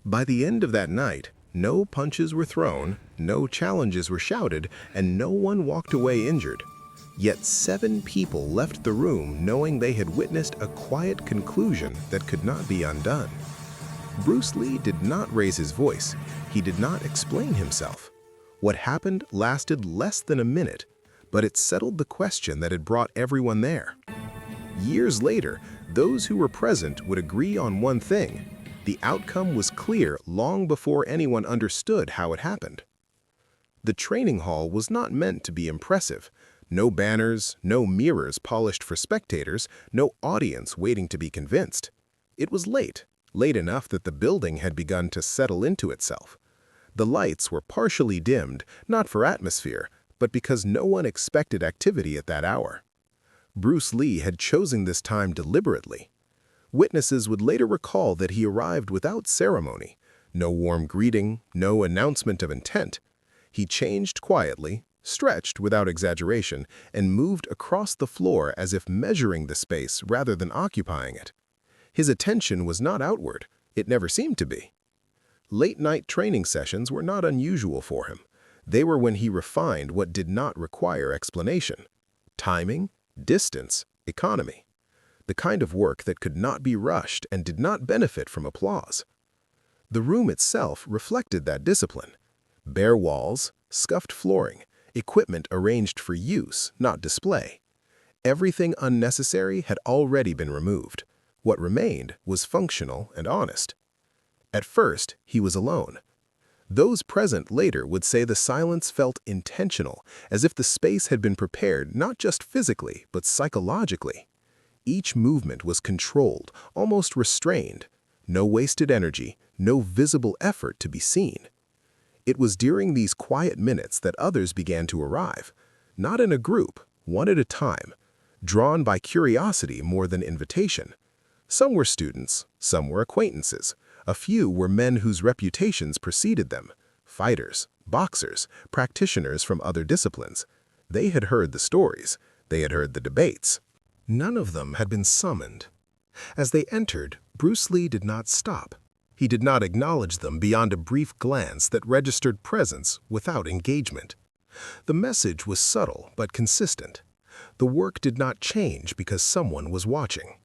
By the end of that night, no punches were thrown, no challenges were shouted, and no one walked away injured. Yet 7 people left the room knowing they had witnessed a quiet conclusion that could not be undone. Bruce Lee did not raise his voice. He did not explain himself. What happened lasted less than a minute, but it settled the question that had brought everyone there. Years later, those who were present would agree on one thing. The outcome was clear long before anyone understood how it happened. The training hall was not meant to be impressive. No banners, no mirrors polished for spectators, no audience waiting to be convinced. It was late enough that the building had begun to settle into itself. The lights were partially dimmed, not for atmosphere, but because no one expected activity at that hour. Bruce Lee had chosen this time deliberately. Witnesses would later recall that he arrived without ceremony, no warm greeting, no announcement of intent. He changed quietly, stretched without exaggeration, and moved across the floor as if measuring the space rather than occupying it. His attention was not outward. It never seemed to be. Late-night training sessions were not unusual for him. They were when he refined what did not require explanation: timing, distance, economy. The kind of work that could not be rushed and did not benefit from applause. The room itself reflected that discipline. Bare walls, scuffed flooring, equipment arranged for use, not display. Everything unnecessary had already been removed. What remained was functional and honest. At first, he was alone. Those present later would say the silence felt intentional, as if the space had been prepared not just physically, but psychologically. Each movement was controlled, almost restrained. No wasted energy, no visible effort to be seen. It was during these quiet minutes that others began to arrive, not in a group, one at a time, drawn by curiosity more than invitation. Some were students, some were acquaintances. A few were men whose reputations preceded them, fighters, boxers, practitioners from other disciplines. They had heard the stories, they had heard the debates. None of them had been summoned. As they entered, Bruce Lee did not stop. He did not acknowledge them beyond a brief glance that registered presence without engagement. The message was subtle but consistent. The work did not change because someone was watching.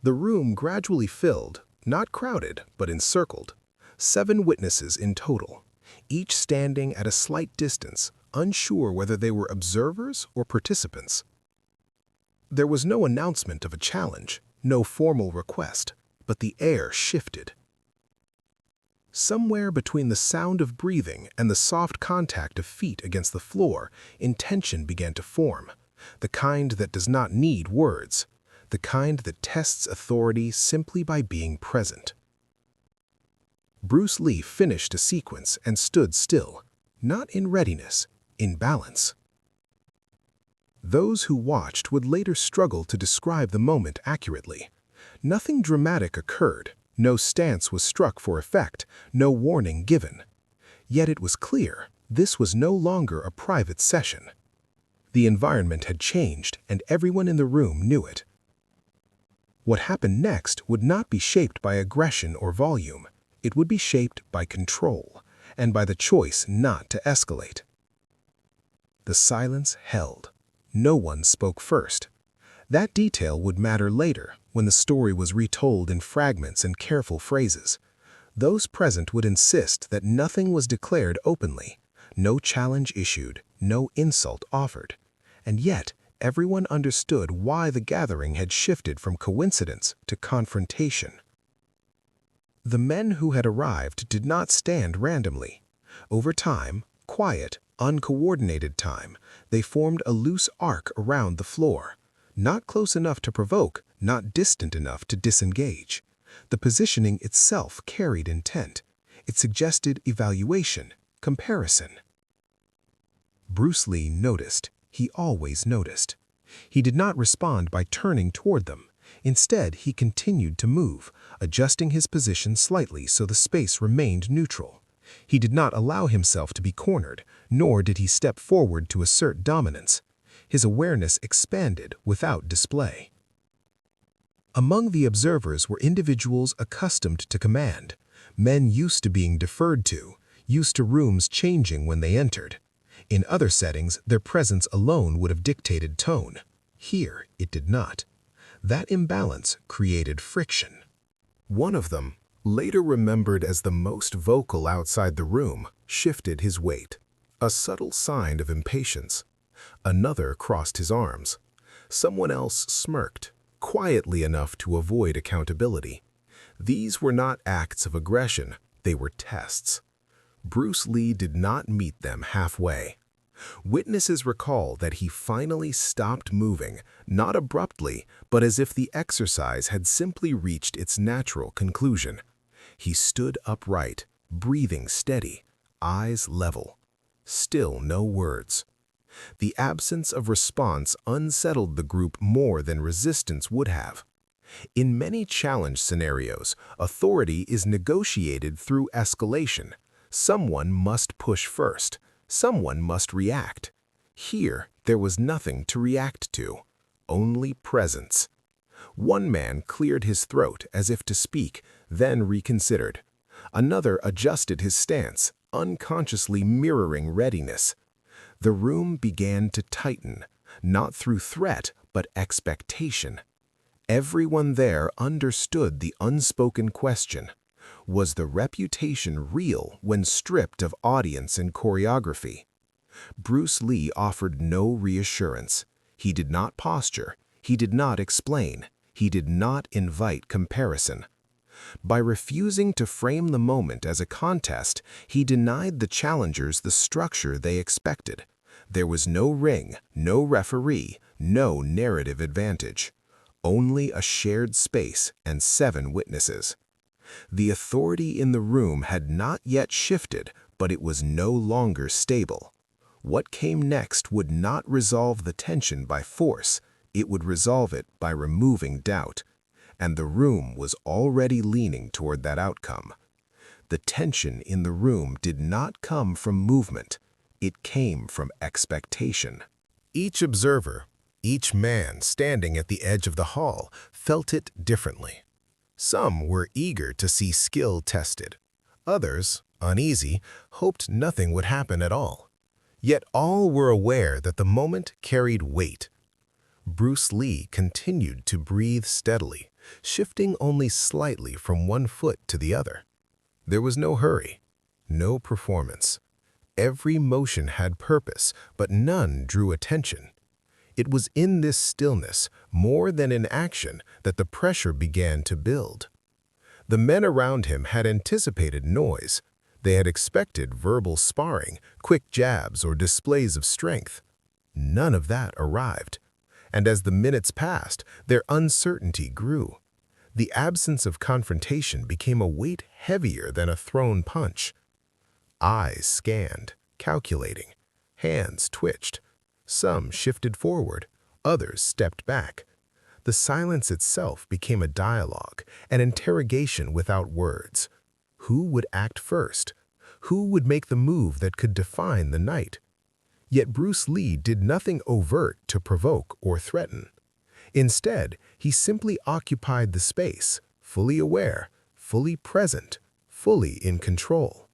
The room gradually filled, not crowded, but encircled. 7 witnesses in total, each standing at a slight distance, unsure whether they were observers or participants. There was no announcement of a challenge, no formal request, but the air shifted. Somewhere between the sound of breathing and the soft contact of feet against the floor, intention began to form, the kind that does not need words, the kind that tests authority simply by being present. Bruce Lee finished a sequence and stood still, not in readiness, in balance. Those who watched would later struggle to describe the moment accurately. Nothing dramatic occurred, no stance was struck for effect, no warning given. Yet it was clear this was no longer a private session. The environment had changed, and everyone in the room knew it. What happened next would not be shaped by aggression or volume. It would be shaped by control, and by the choice not to escalate. The silence held. No one spoke first. That detail would matter later, when the story was retold in fragments and careful phrases. Those present would insist that nothing was declared openly, no challenge issued, no insult offered. And yet, everyone understood why the gathering had shifted from coincidence to confrontation. The men who had arrived did not stand randomly. Over time, quiet, uncoordinated time, they formed a loose arc around the floor, not close enough to provoke, not distant enough to disengage. The positioning itself carried intent. It suggested evaluation, comparison. Bruce Lee noticed. He always noticed. He did not respond by turning toward them. Instead, he continued to move, adjusting his position slightly so the space remained neutral. He did not allow himself to be cornered, nor did he step forward to assert dominance. His awareness expanded without display. Among the observers were individuals accustomed to command, Men used to being deferred to, used to rooms changing when they entered. In other settings, their presence alone would have dictated tone. Here, it did not. That imbalance created friction. One of them, later remembered as the most vocal outside the room, shifted his weight, a subtle sign of impatience. Another crossed his arms. Someone else smirked, quietly enough to avoid accountability. These were not acts of aggression, they were tests. Bruce Lee did not meet them halfway. Witnesses recall that he finally stopped moving, not abruptly, but as if the exercise had simply reached its natural conclusion. He stood upright, breathing steady, eyes level. Still no words. The absence of response unsettled the group more than resistance would have. In many challenge scenarios, authority is negotiated through escalation. Someone must push first. Someone must react. Here, there was nothing to react to, only presence. One man cleared his throat as if to speak, then reconsidered. Another adjusted his stance, unconsciously mirroring readiness. The room began to tighten, not through threat, but expectation. Everyone there understood the unspoken question. Was the reputation real when stripped of audience and choreography? Bruce Lee offered no reassurance. He did not posture. He did not explain. He did not invite comparison. By refusing to frame the moment as a contest, he denied the challengers the structure they expected. There was no ring, no referee, no narrative advantage. Only a shared space and 7 witnesses. The authority in the room had not yet shifted, but it was no longer stable. What came next would not resolve the tension by force, it would resolve it by removing doubt. And the room was already leaning toward that outcome. The tension in the room did not come from movement, it came from expectation. Each observer, each man standing at the edge of the hall, felt it differently. Some were eager to see skill tested. Others, uneasy, hoped nothing would happen at all. Yet all were aware that the moment carried weight. Bruce Lee continued to breathe steadily, shifting only slightly from one foot to the other. There was no hurry, no performance. Every motion had purpose, but none drew attention. It was in this stillness, more than in action, that the pressure began to build. The men around him had anticipated noise. They had expected verbal sparring, quick jabs, or displays of strength. None of that arrived. And as the minutes passed, their uncertainty grew. The absence of confrontation became a weight heavier than a thrown punch. Eyes scanned, calculating. Hands twitched. Some shifted forward, others stepped back. The silence itself became a dialogue, an interrogation without words. Who would act first? Who would make the move that could define the night? Yet Bruce Lee did nothing overt to provoke or threaten. Instead, he simply occupied the space, fully aware, fully present, fully in control.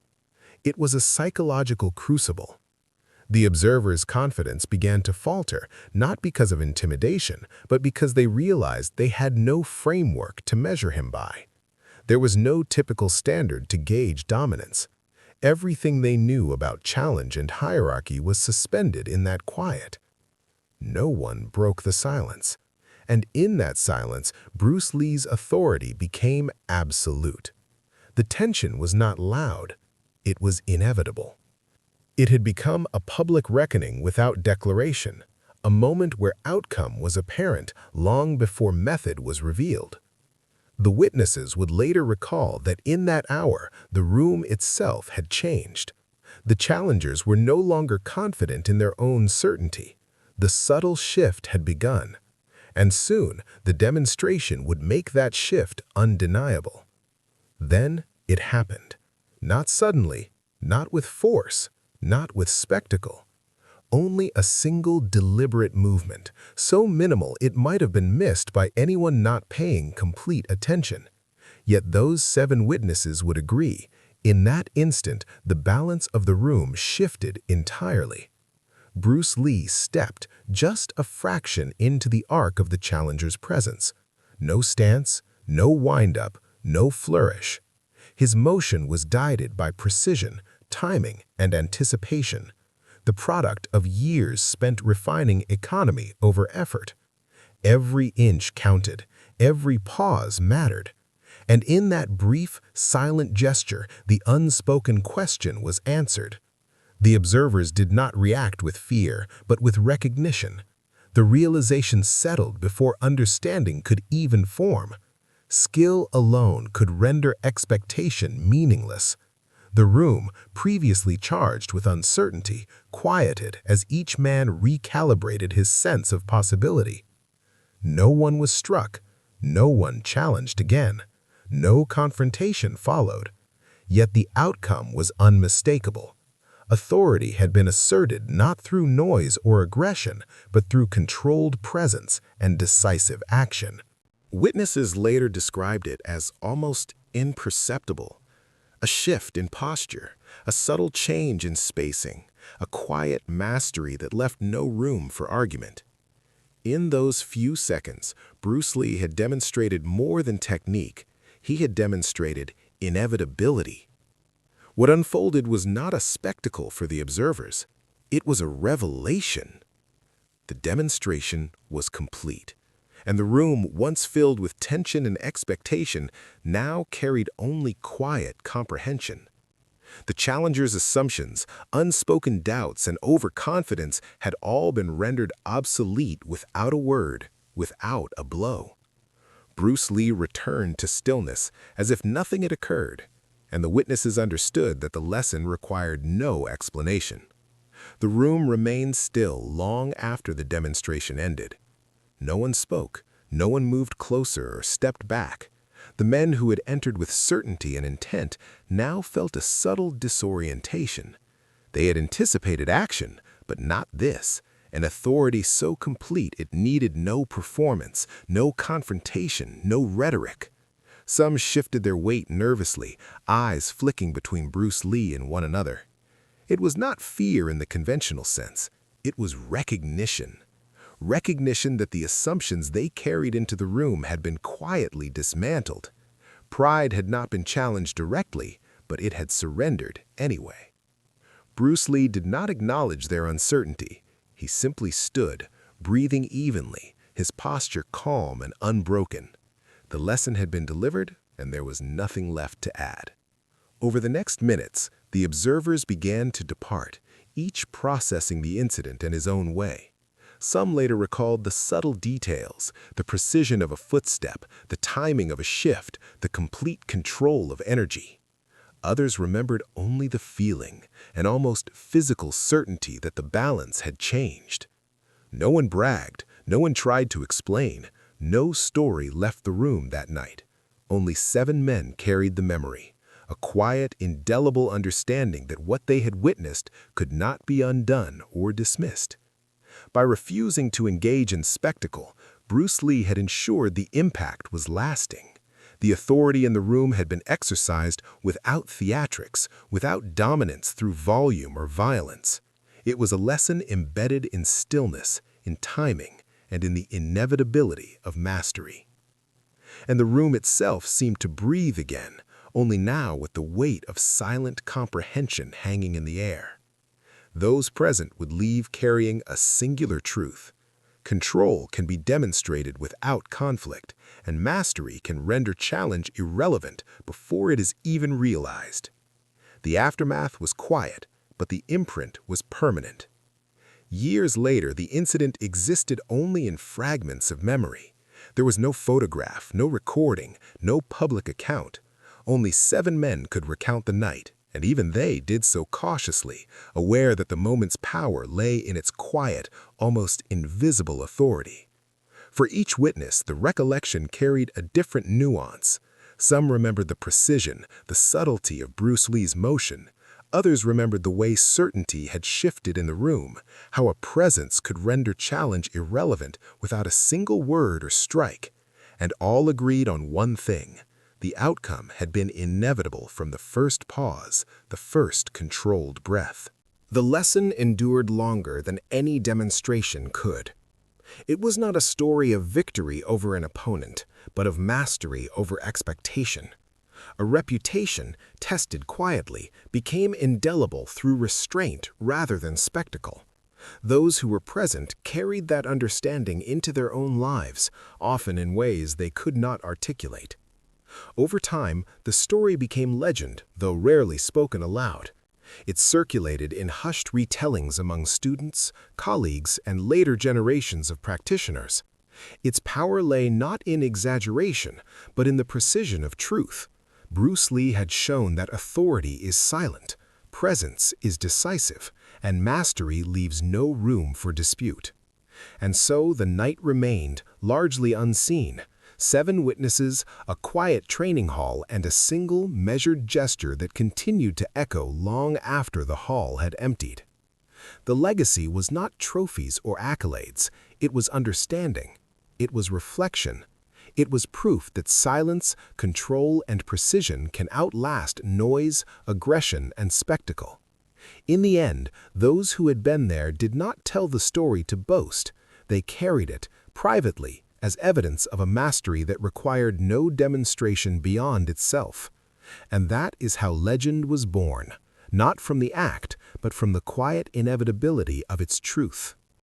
It was a psychological crucible. The observers' confidence began to falter, not because of intimidation, but because they realized they had no framework to measure him by. There was no typical standard to gauge dominance. Everything they knew about challenge and hierarchy was suspended in that quiet. No one broke the silence. And in that silence, Bruce Lee's authority became absolute. The tension was not loud. It was inevitable. It had become a public reckoning without declaration, a moment where outcome was apparent long before method was revealed. The witnesses would later recall that in that hour, the room itself had changed. The challengers were no longer confident in their own certainty. The subtle shift had begun. And soon, the demonstration would make that shift undeniable. Then it happened. Not suddenly, not with force, not with spectacle. Only a single deliberate movement, so minimal it might have been missed by anyone not paying complete attention. Yet those 7 witnesses would agree. In that instant, the balance of the room shifted entirely. Bruce Lee stepped just a fraction into the arc of the challenger's presence. No stance, no wind-up, no flourish. His motion was guided by precision, timing, and anticipation, the product of years spent refining economy over effort. Every inch counted, every pause mattered. And in that brief, silent gesture, the unspoken question was answered. The observers did not react with fear, but with recognition. The realization settled before understanding could even form. Skill alone could render expectation meaningless. The room, previously charged with uncertainty, quieted as each man recalibrated his sense of possibility. No one was struck, no one challenged again, no confrontation followed. Yet the outcome was unmistakable. Authority had been asserted not through noise or aggression, but through controlled presence and decisive action. Witnesses later described it as almost imperceptible. A shift in posture, a subtle change in spacing, a quiet mastery that left no room for argument. In those few seconds, Bruce Lee had demonstrated more than technique. He had demonstrated inevitability. What unfolded was not a spectacle for the observers. It was a revelation. The demonstration was complete, and the room, once filled with tension and expectation, now carried only quiet comprehension. The challenger's assumptions, unspoken doubts, and overconfidence had all been rendered obsolete without a word, without a blow. Bruce Lee returned to stillness as if nothing had occurred, and the witnesses understood that the lesson required no explanation. The room remained still long after the demonstration ended. No one spoke, no one moved closer or stepped back. The men who had entered with certainty and intent now felt a subtle disorientation. They had anticipated action, but not this, an authority so complete it needed no performance, no confrontation, no rhetoric. Some shifted their weight nervously, eyes flicking between Bruce Lee and one another. It was not fear in the conventional sense. It was recognition. Recognition that the assumptions they carried into the room had been quietly dismantled. Pride had not been challenged directly, but it had surrendered anyway. Bruce Lee did not acknowledge their uncertainty. He simply stood, breathing evenly, his posture calm and unbroken. The lesson had been delivered, and there was nothing left to add. Over the next minutes, the observers began to depart, each processing the incident in his own way. Some later recalled the subtle details, the precision of a footstep, the timing of a shift, the complete control of energy. Others remembered only the feeling, an almost physical certainty that the balance had changed. No one bragged, no one tried to explain, no story left the room that night. Only 7 men carried the memory, a quiet, indelible understanding that what they had witnessed could not be undone or dismissed. By refusing to engage in spectacle, Bruce Lee had ensured the impact was lasting. The authority in the room had been exercised without theatrics, without dominance through volume or violence. It was a lesson embedded in stillness, in timing, and in the inevitability of mastery. And the room itself seemed to breathe again, only now with the weight of silent comprehension hanging in the air. Those present would leave carrying a singular truth. Control can be demonstrated without conflict, and mastery can render challenge irrelevant before it is even realized. The aftermath was quiet, but the imprint was permanent. Years later, the incident existed only in fragments of memory. There was no photograph, no recording, no public account. Only 7 men could recount the night, and even they did so cautiously, aware that the moment's power lay in its quiet, almost invisible authority. For each witness, the recollection carried a different nuance. Some remembered the precision, the subtlety of Bruce Lee's motion. Others remembered the way certainty had shifted in the room, how a presence could render challenge irrelevant without a single word or strike. And all agreed on one thing. The outcome had been inevitable from the first pause, the first controlled breath. The lesson endured longer than any demonstration could. It was not a story of victory over an opponent, but of mastery over expectation. A reputation, tested quietly, became indelible through restraint rather than spectacle. Those who were present carried that understanding into their own lives, often in ways they could not articulate. Over time, the story became legend, though rarely spoken aloud. It circulated in hushed retellings among students, colleagues, and later generations of practitioners. Its power lay not in exaggeration, but in the precision of truth. Bruce Lee had shown that authority is silent, presence is decisive, and mastery leaves no room for dispute. And so the night remained, largely unseen. 7 witnesses, a quiet training hall, and a single, measured gesture that continued to echo long after the hall had emptied. The legacy was not trophies or accolades, it was understanding. It was reflection. It was proof that silence, control, and precision can outlast noise, aggression, and spectacle. In the end, those who had been there did not tell the story to boast. They carried it, privately, as evidence of a mastery that required no demonstration beyond itself. And that is how legend was born, not from the act, but from the quiet inevitability of its truth.